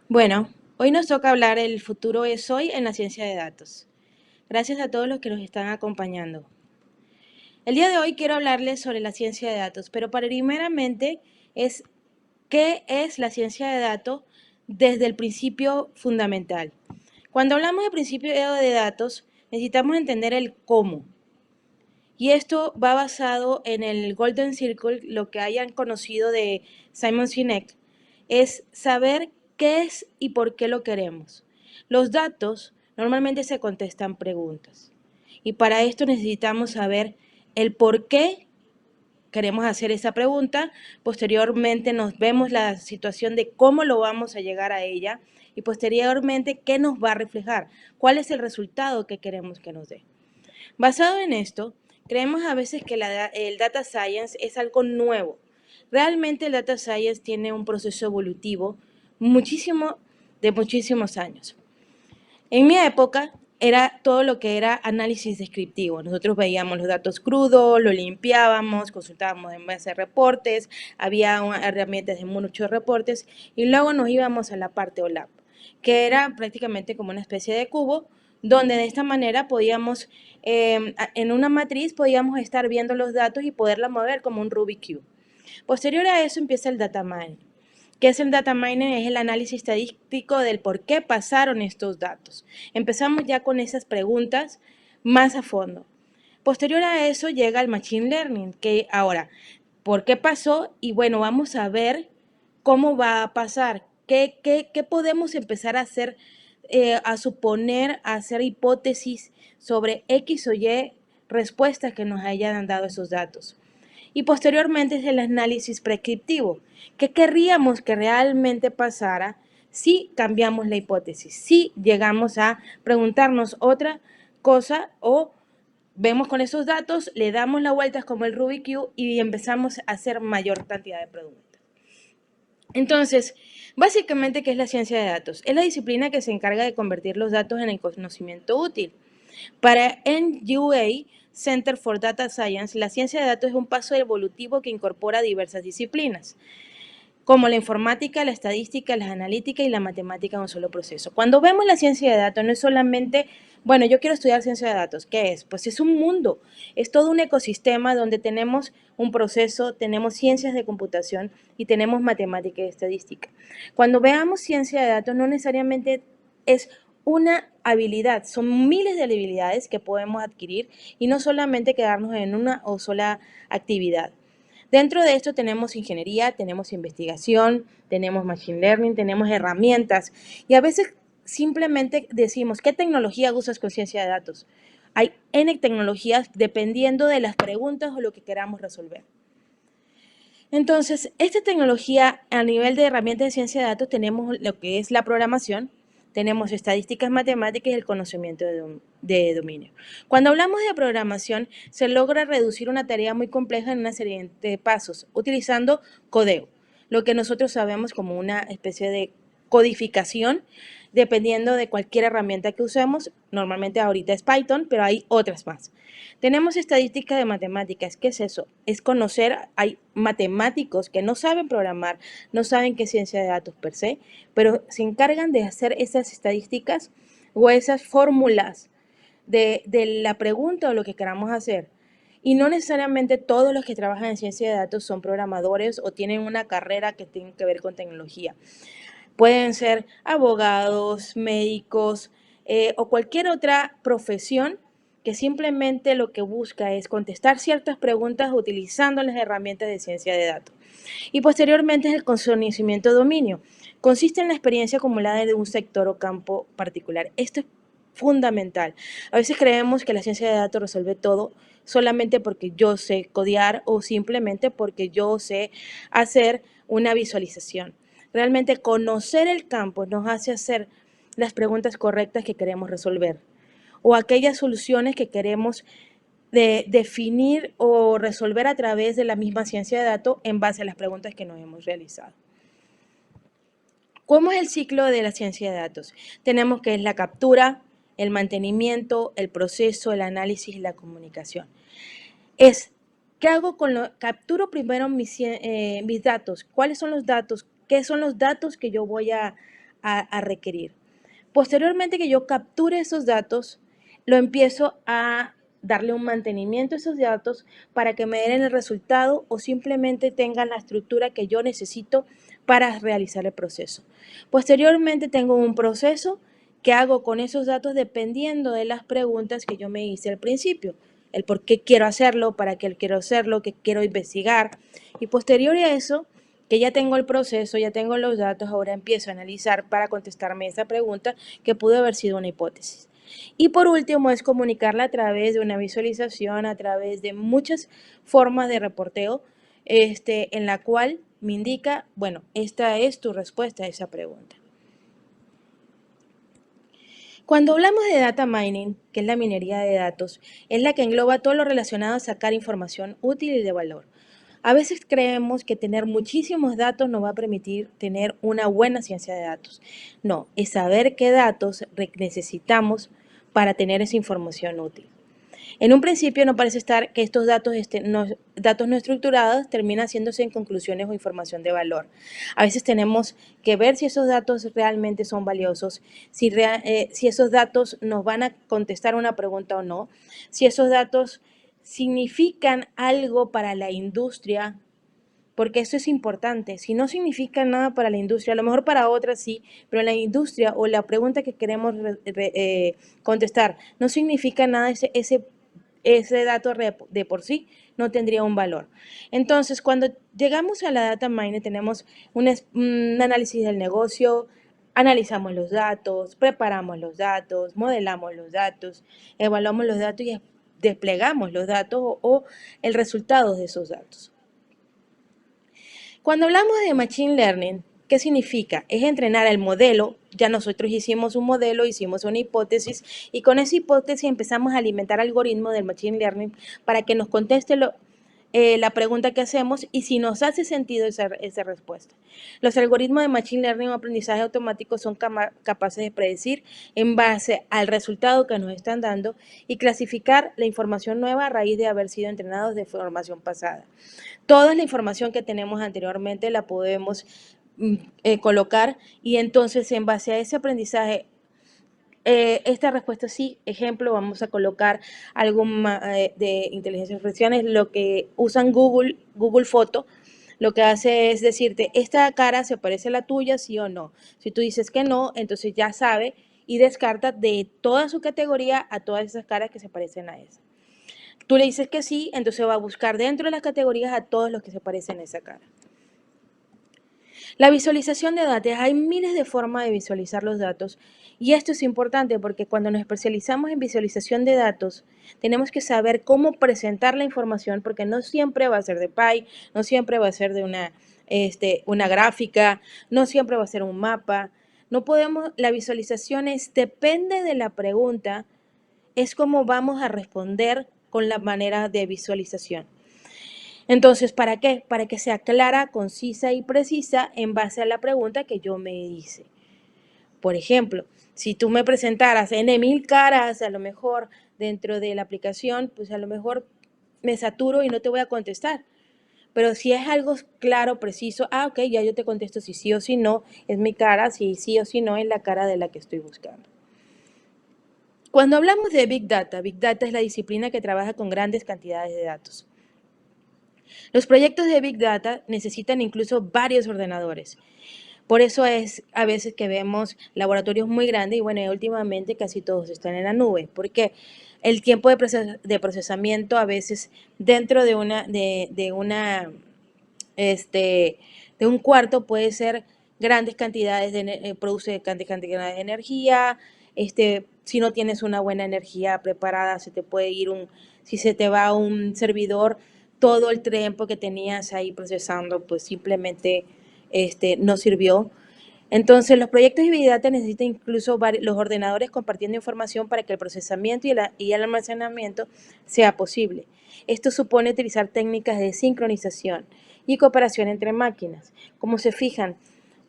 Bueno, hoy nos toca hablar el futuro es hoy en la ciencia de datos. Gracias a todos los que nos están acompañando. El día de hoy quiero hablarles sobre la ciencia de datos, pero primeramente es qué es la ciencia de datos desde el principio fundamental. Cuando hablamos de principio de datos, necesitamos entender el cómo. Y esto va basado en el Golden Circle, lo que hayan conocido de Simon Sinek, es saber qué es y por qué lo queremos. Los datos normalmente se contestan preguntas. Y para esto necesitamos saber el por qué queremos hacer esa pregunta. Posteriormente nos vemos la situación de cómo lo vamos a llegar a ella y posteriormente qué nos va a reflejar, cuál es el resultado que queremos que nos dé. Basado en esto, creemos a veces que el data science es algo nuevo. Realmente el data science tiene un proceso evolutivo de muchísimos años. En mi época era todo lo que era análisis descriptivo. Nosotros veíamos los datos crudos, lo limpiábamos, consultábamos en base a reportes, había herramientas de muchos reportes y luego nos íbamos a la parte OLAP, que era prácticamente como una especie de cubo donde de esta manera podíamos, en una matriz podíamos estar viendo los datos y poderla mover como un Rubik Cube. Posterior a eso empieza el data mining. ¿Qué es el data mining? Es el análisis estadístico del por qué pasaron estos datos. Empezamos ya con esas preguntas más a fondo. Posterior a eso llega el machine learning, que ahora, ¿por qué pasó? Y bueno, vamos a ver cómo va a pasar, qué podemos empezar a hacer, a suponer, a hacer hipótesis sobre X o Y respuestas que nos hayan dado esos datos. Y posteriormente es el análisis prescriptivo. ¿Qué querríamos que realmente pasara si cambiamos la hipótesis? Si llegamos a preguntarnos otra cosa o vemos con esos datos, le damos la vuelta como el Rubik Cube y empezamos a hacer mayor cantidad de preguntas. Entonces, básicamente, ¿qué es la ciencia de datos? Es la disciplina que se encarga de convertir los datos en el conocimiento útil. Para NUA, Center for Data Science, la ciencia de datos es un paso evolutivo que incorpora diversas disciplinas, como la informática, la estadística, la analítica y la matemática en un solo proceso. Cuando vemos la ciencia de datos, no es solamente, bueno, yo quiero estudiar ciencia de datos, ¿qué es? Pues es un mundo, es todo un ecosistema donde tenemos un proceso, tenemos ciencias de computación y tenemos matemática y estadística. Cuando veamos ciencia de datos, no necesariamente es una habilidad, son miles de habilidades que podemos adquirir y no solamente quedarnos en una o sola actividad. Dentro de esto tenemos ingeniería, tenemos investigación, tenemos machine learning, tenemos herramientas y a veces simplemente decimos, ¿qué tecnología usas con ciencia de datos? Hay N tecnologías dependiendo de las preguntas o lo que queramos resolver. Entonces, esta tecnología a nivel de herramientas de ciencia de datos tenemos lo que es la programación, tenemos estadísticas matemáticas y el conocimiento de dominio. Cuando hablamos de programación, se logra reducir una tarea muy compleja en una serie de pasos utilizando codeo, lo que nosotros sabemos como una especie de codificación dependiendo de cualquier herramienta que usemos. Normalmente ahorita es Python, pero hay otras más. Tenemos estadística de matemáticas. ¿Qué es eso? Es conocer, hay matemáticos que no saben programar, no saben qué es ciencia de datos per se, pero se encargan de hacer esas estadísticas o esas fórmulas de la pregunta o lo que queramos hacer. Y no necesariamente todos los que trabajan en ciencia de datos son programadores o tienen una carrera que tiene que ver con tecnología. Pueden ser abogados, médicos o cualquier otra profesión que simplemente lo que busca es contestar ciertas preguntas utilizando las herramientas de ciencia de datos. Y posteriormente es el conocimiento de dominio. Consiste en la experiencia acumulada de un sector o campo particular. Esto es fundamental. A veces creemos que la ciencia de datos resuelve todo solamente porque yo sé codear o simplemente porque yo sé hacer una visualización. Realmente conocer el campo nos hace hacer las preguntas correctas que queremos resolver o aquellas soluciones que queremos definir o resolver a través de la misma ciencia de datos en base a las preguntas que nos hemos realizado. ¿Cómo es el ciclo de la ciencia de datos? Tenemos que es la captura, el mantenimiento, el proceso, el análisis y la comunicación. ¿Qué hago con lo? Capturo primero mis datos. ¿Cuáles son los datos? ¿Qué son los datos que yo voy a a requerir. Posteriormente que yo capture esos datos, lo empiezo a darle un mantenimiento a esos datos para que me den el resultado o simplemente tengan la estructura que yo necesito para realizar el proceso. Posteriormente tengo un proceso que hago con esos datos dependiendo de las preguntas que yo me hice al principio. El por qué quiero hacerlo, para qué quiero hacerlo, qué quiero investigar. Y posterior a eso, que ya tengo el proceso, ya tengo los datos, ahora empiezo a analizar para contestarme esa pregunta que pudo haber sido una hipótesis. Y por último es comunicarla a través de una visualización, a través de muchas formas de reporteo, en la cual me indica, bueno, esta es tu respuesta a esa pregunta. Cuando hablamos de data mining, que es la minería de datos, es la que engloba todo lo relacionado a sacar información útil y de valor. A veces creemos que tener muchísimos datos nos va a permitir tener una buena ciencia de datos. No, es saber qué datos necesitamos para tener esa información útil. En un principio no parece estar que estos datos, datos no estructurados terminan haciéndose en conclusiones o información de valor. A veces tenemos que ver si esos datos realmente son valiosos, si esos datos nos van a contestar una pregunta o no, si esos datos significan algo para la industria, porque eso es importante. Si no significa nada para la industria, a lo mejor para otras sí, pero en la industria o la pregunta que queremos contestar no significa nada, ese dato de por sí no tendría un valor. Entonces, cuando llegamos a la data mining, tenemos un análisis del negocio, analizamos los datos, preparamos los datos, modelamos los datos, evaluamos los datos y desplegamos los datos o el resultado de esos datos. Cuando hablamos de Machine Learning, ¿qué significa? Es entrenar el modelo. Ya nosotros hicimos un modelo, hicimos una hipótesis y con esa hipótesis empezamos a alimentar algoritmos del Machine Learning para que nos conteste la pregunta que hacemos y si nos hace sentido esa respuesta. Los algoritmos de Machine Learning o aprendizaje automático son capaces de predecir en base al resultado que nos están dando y clasificar la información nueva a raíz de haber sido entrenados de formación pasada. Toda la información que tenemos anteriormente la podemos colocar y entonces en base a ese aprendizaje esta respuesta sí, ejemplo, vamos a colocar algo de inteligencia artificial, lo que usan Google Foto, lo que hace es decirte, esta cara se parece a la tuya, sí o no. Si tú dices que no, entonces ya sabe y descarta de toda su categoría a todas esas caras que se parecen a esa. Tú le dices que sí, entonces va a buscar dentro de las categorías a todos los que se parecen a esa cara. La visualización de datos, hay miles de formas de visualizar los datos y esto es importante porque cuando nos especializamos en visualización de datos, tenemos que saber cómo presentar la información porque no siempre va a ser de pie, no siempre va a ser de una gráfica, no siempre va a ser un mapa. No podemos, la visualización depende de la pregunta, es como vamos a responder con la manera de visualización. Entonces, ¿para qué? Para que sea clara, concisa y precisa en base a la pregunta que yo me hice. Por ejemplo, si tú me presentaras N1000 caras, a lo mejor dentro de la aplicación, pues a lo mejor me saturo y no te voy a contestar. Pero si es algo claro, preciso, ok, ya yo te contesto si sí o si no, es mi cara, si sí o si no, es la cara de la que estoy buscando. Cuando hablamos de Big Data es la disciplina que trabaja con grandes cantidades de datos. Los proyectos de Big Data necesitan incluso varios ordenadores. Por eso es a veces que vemos laboratorios muy grandes y bueno, últimamente casi todos están en la nube, porque el tiempo de procesamiento a veces dentro de un cuarto puede ser grandes cantidades produce grandes cantidades de energía. Si no tienes una buena energía preparada, se te puede ir si se te va un servidor, todo el tiempo que tenías ahí procesando, pues simplemente no sirvió. Entonces, los proyectos de Big Data necesitan incluso los ordenadores compartiendo información para que el procesamiento y el almacenamiento sea posible. Esto supone utilizar técnicas de sincronización y cooperación entre máquinas. Como se fijan,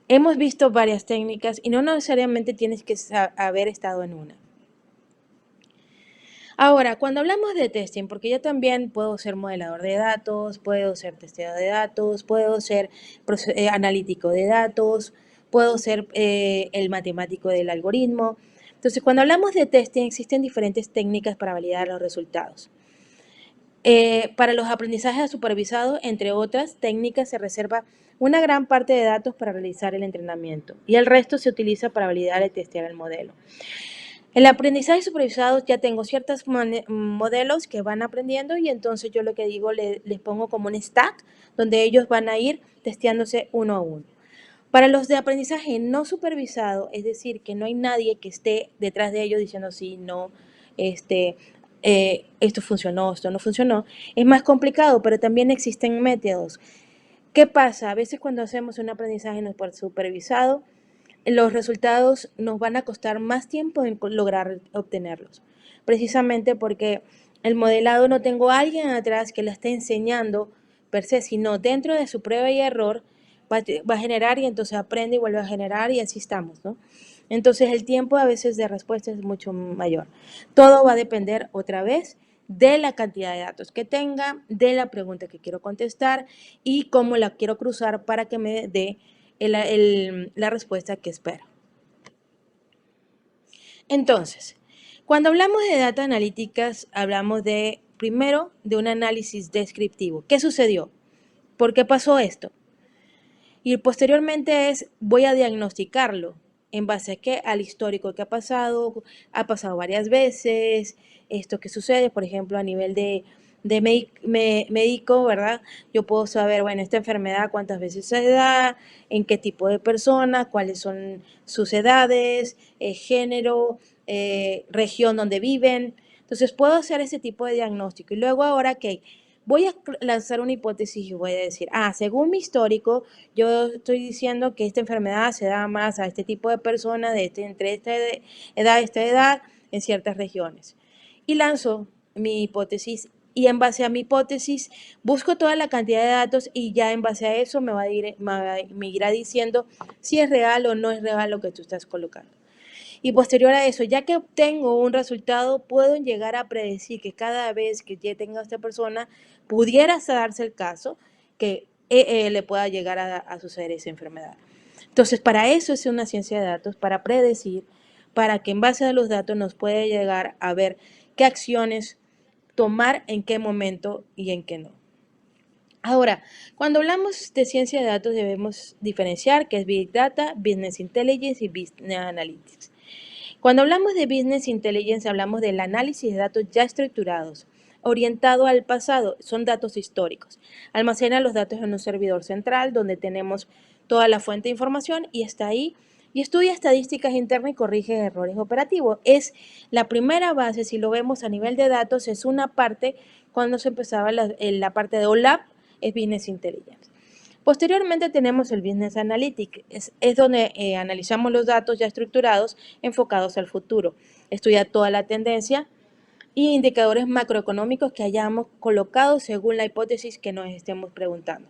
hemos visto varias técnicas y no necesariamente tienes que haber estado en una. Ahora, cuando hablamos de testing, porque yo también puedo ser modelador de datos, puedo ser testeador de datos, puedo ser analítico de datos, puedo ser el matemático del algoritmo. Entonces, cuando hablamos de testing, existen diferentes técnicas para validar los resultados. Para los aprendizajes supervisados, entre otras técnicas, se reserva una gran parte de datos para realizar el entrenamiento y el resto se utiliza para validar y testear el modelo. El aprendizaje supervisado ya tengo ciertos modelos que van aprendiendo y entonces yo lo que digo les pongo como un stack donde ellos van a ir testeándose uno a uno. Para los de aprendizaje no supervisado, es decir, que no hay nadie que esté detrás de ellos diciendo sí, no, esto funcionó, esto no funcionó, es más complicado, pero también existen métodos. ¿Qué pasa? A veces cuando hacemos un aprendizaje no supervisado, los resultados nos van a costar más tiempo en lograr obtenerlos, precisamente porque el modelado no tengo a alguien atrás que le esté enseñando per se, sino dentro de su prueba y error va a generar y entonces aprende y vuelve a generar y así estamos, ¿no? Entonces el tiempo a veces de respuesta es mucho mayor. Todo va a depender otra vez de la cantidad de datos que tenga, de la pregunta que quiero contestar y cómo la quiero cruzar para que me dé la respuesta que espero. Entonces, cuando hablamos de data analíticas, hablamos primero de un análisis descriptivo. ¿Qué sucedió? ¿Por qué pasó esto? Y posteriormente voy a diagnosticarlo. ¿En base a qué? Al histórico que ha pasado varias veces, esto que sucede, por ejemplo, a nivel de médico, ¿verdad? Yo puedo saber, bueno, esta enfermedad cuántas veces se da, en qué tipo de persona, cuáles son sus edades, género, región donde viven. Entonces puedo hacer ese tipo de diagnóstico. Y luego ahora, ¿qué? Voy a lanzar una hipótesis y voy a decir, según mi histórico, yo estoy diciendo que esta enfermedad se da más a este tipo de personas entre esta edad y esta edad en ciertas regiones. Y lanzo mi hipótesis y en base a mi hipótesis busco toda la cantidad de datos y ya en base a eso me irá diciendo si es real o no es real lo que tú estás colocando. Y posterior a eso, ya que obtengo un resultado, puedo llegar a predecir que cada vez que ya tenga esta persona, pudiera darse el caso que le pueda llegar a suceder esa enfermedad. Entonces, para eso es una ciencia de datos, para predecir, para que en base a los datos nos pueda llegar a ver qué acciones tomar en qué momento y en qué no. Ahora, cuando hablamos de ciencia de datos debemos diferenciar qué es Big Data, Business Intelligence y Business Analytics. Cuando hablamos de Business Intelligence, hablamos del análisis de datos ya estructurados, orientado al pasado, son datos históricos. Almacena los datos en un servidor central donde tenemos toda la fuente de información y está ahí y estudia estadísticas internas y corrige errores operativos. Es la primera base, si lo vemos a nivel de datos, es una parte cuando se empezaba la parte de OLAP, es Business Intelligence. Posteriormente tenemos el Business Analytics, es donde analizamos los datos ya estructurados enfocados al futuro. Estudia toda la tendencia y indicadores macroeconómicos que hayamos colocado según la hipótesis que nos estemos preguntando.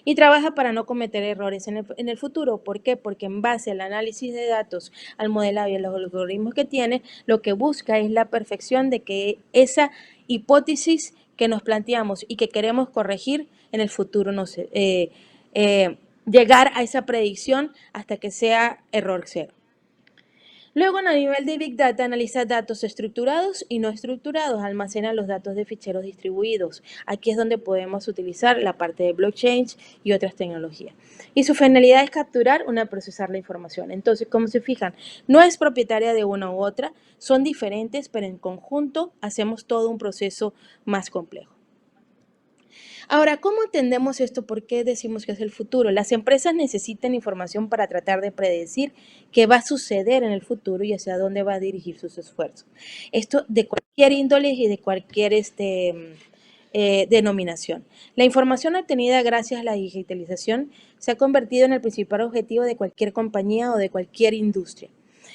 Y trabaja para no cometer errores en el futuro. ¿Por qué? Porque en base al análisis de datos, al modelado y a los algoritmos que tiene, lo que busca es la perfección de que esa hipótesis que nos planteamos y que queremos corregir en el futuro no se, llegar a esa predicción hasta que sea error cero. Luego, a nivel de Big Data, analiza datos estructurados y no estructurados, almacena los datos de ficheros distribuidos. Aquí es donde podemos utilizar la parte de blockchain y otras tecnologías. Y su finalidad es capturar procesar la información. Entonces, como se fijan, no es propietaria de una u otra, son diferentes, pero en conjunto hacemos todo un proceso más complejo. Ahora, ¿cómo entendemos esto? ¿Por qué decimos que es el futuro? Las empresas necesitan información para tratar de predecir qué va a suceder en el futuro y hacia dónde va a dirigir sus esfuerzos. Esto de cualquier índole y de cualquier denominación. La información obtenida gracias a la digitalización se ha convertido en el principal objetivo de cualquier compañía o de cualquier industria.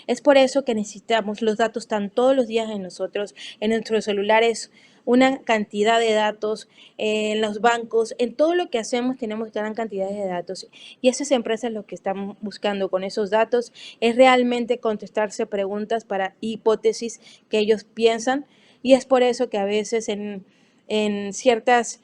Es por eso que necesitamos los datos, están todos los días en nosotros, en nuestros celulares, una cantidad de datos, en los bancos, en todo lo que hacemos tenemos gran cantidad de datos y esas empresas lo que están buscando con esos datos es realmente contestarse preguntas para hipótesis que ellos piensan y es por eso que a veces en ciertas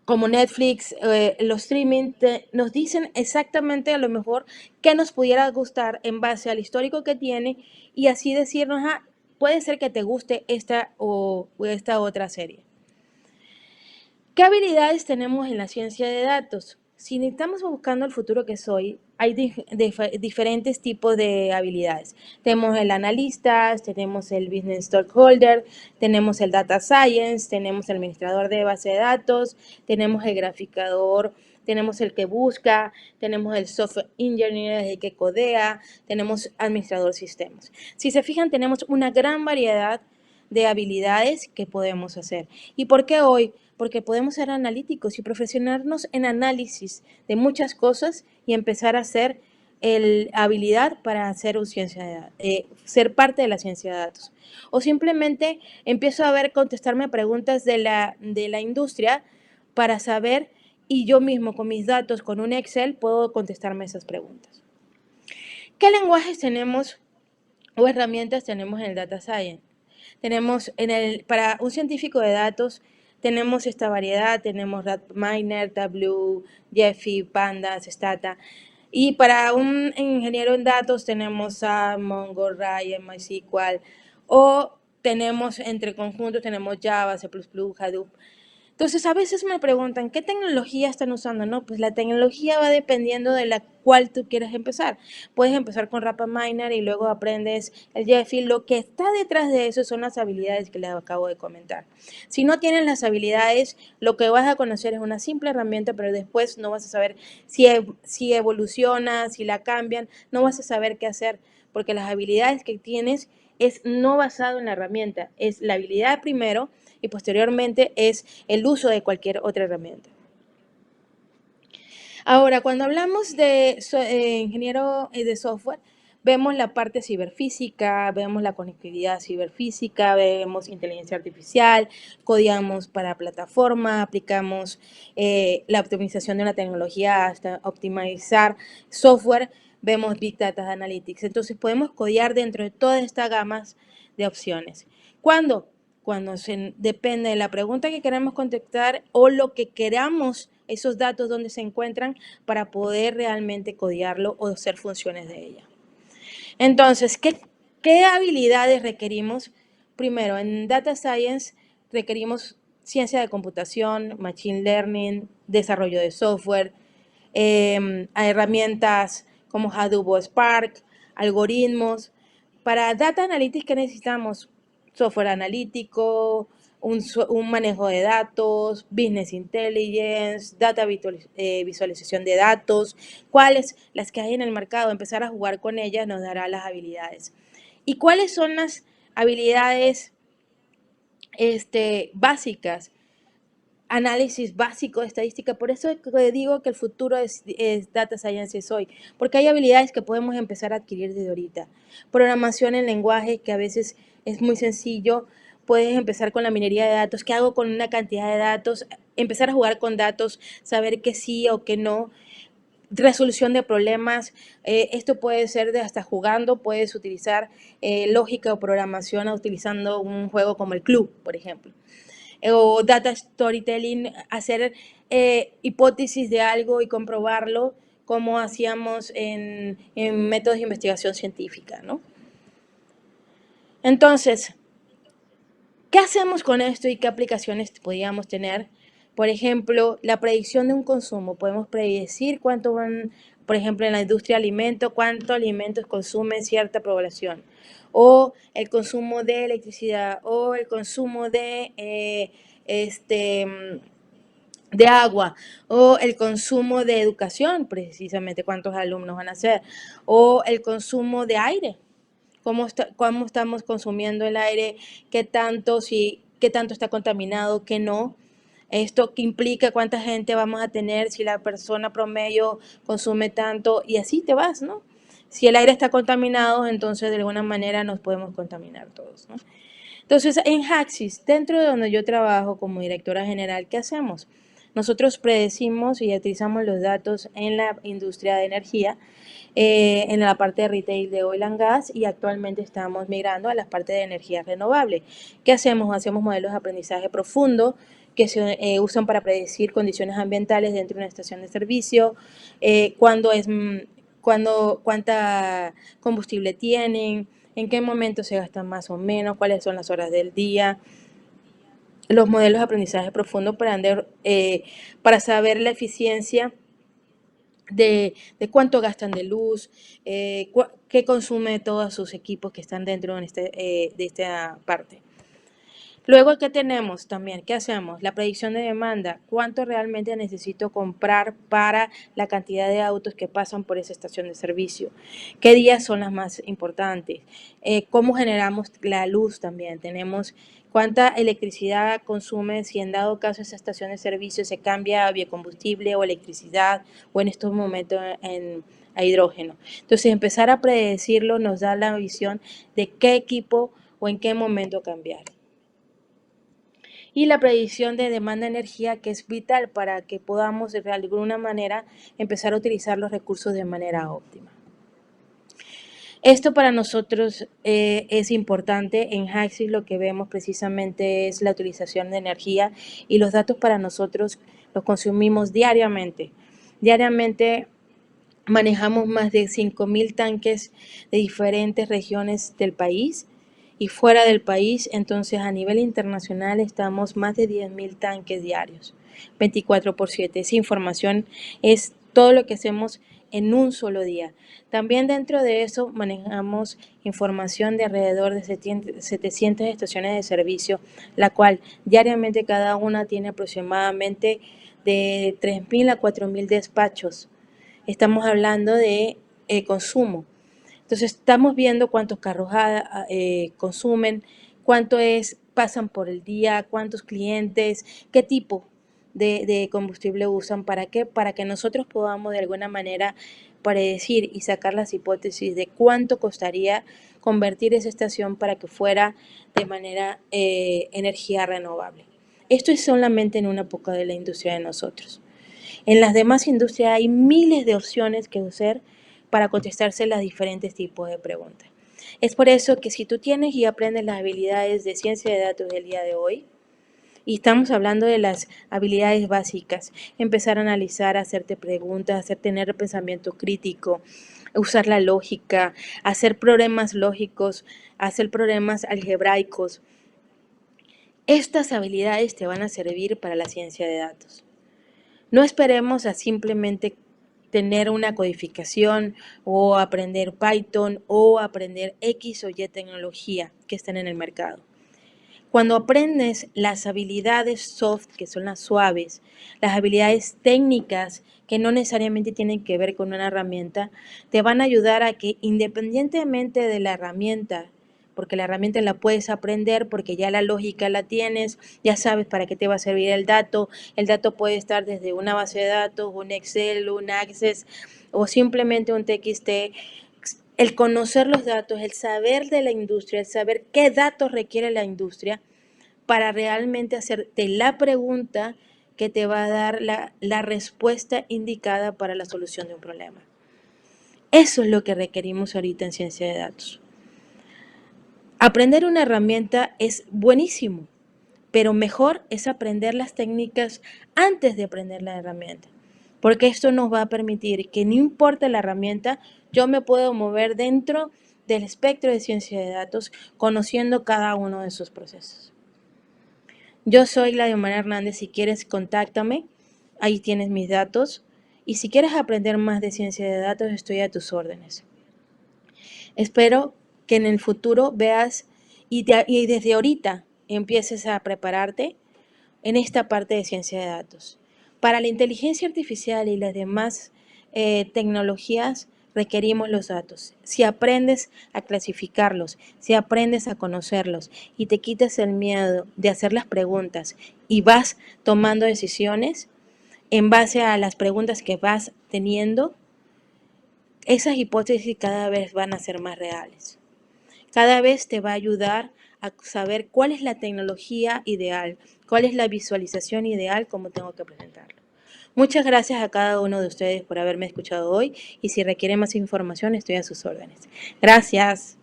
como Netflix, los streaming, nos dicen exactamente a lo mejor qué nos pudiera gustar en base al histórico que tiene y así decirnos, ah, puede ser que te guste esta o esta otra serie. ¿Qué habilidades tenemos en la ciencia de datos? Si estamos buscando el futuro que soy, hay diferentes tipos de habilidades. Tenemos el analista, tenemos el business stakeholder, tenemos el data science, tenemos el administrador de base de datos, tenemos el graficador, tenemos el que busca, tenemos el software engineer, el que codea, tenemos administrador de sistemas. Si se fijan, tenemos una gran variedad de habilidades que podemos hacer. ¿Y por qué hoy? Porque podemos ser analíticos y profesionarnos en análisis de muchas cosas y empezar a hacer habilidad para hacer ciencia de datos, ser parte de la ciencia de datos. O simplemente empiezo a ver, contestarme preguntas de la industria para saber y yo mismo con mis datos, con un Excel, puedo contestarme esas preguntas. ¿Qué lenguajes tenemos o herramientas tenemos en el Data Science? Tenemos para un científico de datos, tenemos esta variedad, tenemos RapidMiner, Tableau, Gephi, Pandas, Stata. Y para un ingeniero en datos tenemos a Mongo, Ray, MySQL, o tenemos entre conjuntos, tenemos Java, C++, Hadoop. Entonces, a veces me preguntan, ¿qué tecnología están usando? No, pues la tecnología va dependiendo de la cual tú quieres empezar. Puedes empezar con RapidMiner y luego aprendes el Gephi. Lo que está detrás de eso son las habilidades que les acabo de comentar. Si no tienes las habilidades, lo que vas a conocer es una simple herramienta, pero después no vas a saber si evoluciona, si la cambian, no vas a saber qué hacer, porque las habilidades que tienes es no basado en la herramienta, es la habilidad primero y posteriormente es el uso de cualquier otra herramienta. Ahora, cuando hablamos de ingeniero de software, vemos la parte ciberfísica, vemos la conectividad ciberfísica, vemos inteligencia artificial, codiamos para plataforma, aplicamos la optimización de una tecnología hasta optimizar software, vemos Big Data Analytics. Entonces podemos codiar dentro de todas estas gamas de opciones. ¿Cuándo? Cuando depende de la pregunta que queremos contestar o lo que queramos, esos datos donde se encuentran para poder realmente codiarlo o hacer funciones de ella. Entonces, ¿qué habilidades requerimos? Primero, en Data Science requerimos ciencia de computación, Machine Learning, desarrollo de software, herramientas como Hadoop o Spark, algoritmos. Para Data Analytics, ¿qué necesitamos? Software analítico, un manejo de datos, business intelligence, visualización de datos, cuáles las que hay en el mercado, empezar a jugar con ellas nos dará las habilidades. ¿Y cuáles son las habilidades básicas? Análisis básico de estadística, por eso digo que el futuro es Data Science hoy, porque hay habilidades que podemos empezar a adquirir desde ahorita. Programación en lenguaje, que a veces es muy sencillo, puedes empezar con la minería de datos, ¿qué hago con una cantidad de datos? Empezar a jugar con datos, saber que sí o que no. Resolución de problemas, esto puede ser de hasta jugando, puedes utilizar lógica o programación utilizando un juego como el Club, por ejemplo. O data storytelling, hacer hipótesis de algo y comprobarlo como hacíamos en métodos de investigación científica, ¿no? Entonces, ¿qué hacemos con esto y qué aplicaciones podríamos tener? Por ejemplo, la predicción de un consumo. Podemos predecir cuánto van, por ejemplo, en la industria de alimentos, cuántos alimentos consume cierta población. O el consumo de electricidad, o el consumo de agua, o el consumo de educación, precisamente cuántos alumnos van a ser, o el consumo de aire. Cómo estamos consumiendo el aire, qué tanto está contaminado, qué no. Esto que implica cuánta gente vamos a tener, si la persona promedio consume tanto, y así te vas, ¿no? Si el aire está contaminado, entonces de alguna manera nos podemos contaminar todos, ¿no? Entonces, en Haxis, dentro de donde yo trabajo como directora general, ¿qué hacemos? Nosotros predecimos y utilizamos los datos en la industria de energía, en la parte de retail de oil and gas, y actualmente estamos migrando a la parte de energía renovable. ¿Qué hacemos? Hacemos modelos de aprendizaje profundo que se usan para predecir condiciones ambientales dentro de una estación de servicio, cuánta combustible tienen, en qué momento se gastan más o menos, cuáles son las horas del día, los modelos de aprendizaje profundo para saber la eficiencia de cuánto gastan de luz, qué consume todos sus equipos que están dentro de esta parte. Luego, ¿qué tenemos también? ¿Qué hacemos? La predicción de demanda. ¿Cuánto realmente necesito comprar para la cantidad de autos que pasan por esa estación de servicio? ¿Qué días son las más importantes? ¿Cómo generamos la luz también? Tenemos cuánta electricidad consume si en dado caso esa estación de servicio se cambia a biocombustible o electricidad o en estos momentos a hidrógeno. Entonces, empezar a predecirlo nos da la visión de qué equipo o en qué momento cambiar. Y la predicción de demanda de energía, que es vital para que podamos de alguna manera empezar a utilizar los recursos de manera óptima. Esto para nosotros es importante. En Haxis lo que vemos precisamente es la utilización de energía y los datos para nosotros los consumimos diariamente. Diariamente manejamos más de 5.000 tanques de diferentes regiones del país y fuera del país. Entonces a nivel internacional estamos más de 10.000 tanques diarios, 24/7. Esa información es todo lo que hacemos en un solo día. También dentro de eso manejamos información de alrededor de 700 estaciones de servicio, la cual diariamente cada una tiene aproximadamente de 3.000 a 4.000 despachos. Estamos hablando de consumo. Entonces estamos viendo cuántos carros consumen, pasan por el día, cuántos clientes, qué tipo de combustible usan, ¿para qué? Para que nosotros podamos de alguna manera predecir y sacar las hipótesis de cuánto costaría convertir esa estación para que fuera de manera energía renovable. Esto es solamente en una poca de la industria de nosotros. En las demás industrias hay miles de opciones que usar para contestarse los diferentes tipos de preguntas. Es por eso que si tú tienes y aprendes las habilidades de ciencia de datos del día de hoy, y estamos hablando de las habilidades básicas, empezar a analizar, hacerte preguntas, tener pensamiento crítico, usar la lógica, hacer problemas lógicos, hacer problemas algebraicos. Estas habilidades te van a servir para la ciencia de datos. No esperemos a simplemente tener una codificación o aprender Python o aprender X o Y tecnología que estén en el mercado. Cuando aprendes las habilidades soft, que son las suaves, las habilidades técnicas que no necesariamente tienen que ver con una herramienta, te van a ayudar a que independientemente de la herramienta, porque la herramienta la puedes aprender porque ya la lógica la tienes, ya sabes para qué te va a servir el dato puede estar desde una base de datos, un Excel, un Access o simplemente un TXT. El conocer los datos, el saber de la industria, el saber qué datos requiere la industria para realmente hacerte la pregunta que te va a dar la respuesta indicada para la solución de un problema. Eso es lo que requerimos ahorita en ciencia de datos. Aprender una herramienta es buenísimo, pero mejor es aprender las técnicas antes de aprender la herramienta, porque esto nos va a permitir que no importa la herramienta, yo me puedo mover dentro del espectro de ciencia de datos conociendo cada uno de sus procesos. Yo soy Gladiomar Hernández. Si quieres, contáctame, ahí tienes mis datos, y si quieres aprender más de ciencia de datos, estoy a tus órdenes. Espero que en el futuro veas y desde ahorita empieces a prepararte en esta parte de ciencia de datos. Para la inteligencia artificial y las demás tecnologías requerimos los datos. Si aprendes a clasificarlos, si aprendes a conocerlos y te quitas el miedo de hacer las preguntas y vas tomando decisiones en base a las preguntas que vas teniendo, esas hipótesis cada vez van a ser más reales. Cada vez te va a ayudar a saber cuál es la tecnología ideal, cuál es la visualización ideal, cómo tengo que presentarlo. Muchas gracias a cada uno de ustedes por haberme escuchado hoy, y si requieren más información estoy a sus órdenes. Gracias.